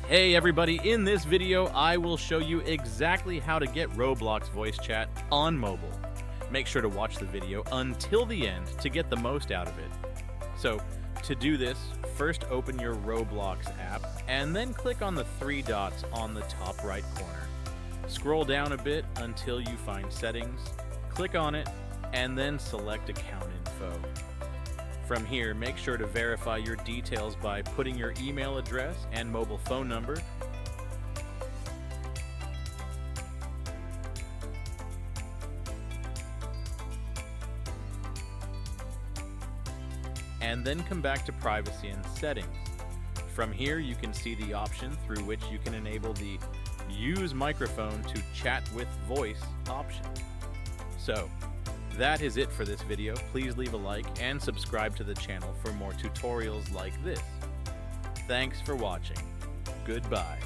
Hey everybody, in this video I will show you exactly how to get Roblox voice chat on mobile. Make sure to watch the video until the end to get the most out of it. So, to do this, first open your Roblox app and then click on the three dots on the top right corner. Scroll down a bit until you find Settings, click on it, and then select Account Info. From here, make sure to verify your details by putting your email address and mobile phone number. And then come back to Privacy and Settings. From here, you can see the option through which you can enable the Use Microphone to Chat with Voice option. So, that is it for this video. Please leave a like and subscribe to the channel for more tutorials like this. Thanks for watching. Goodbye.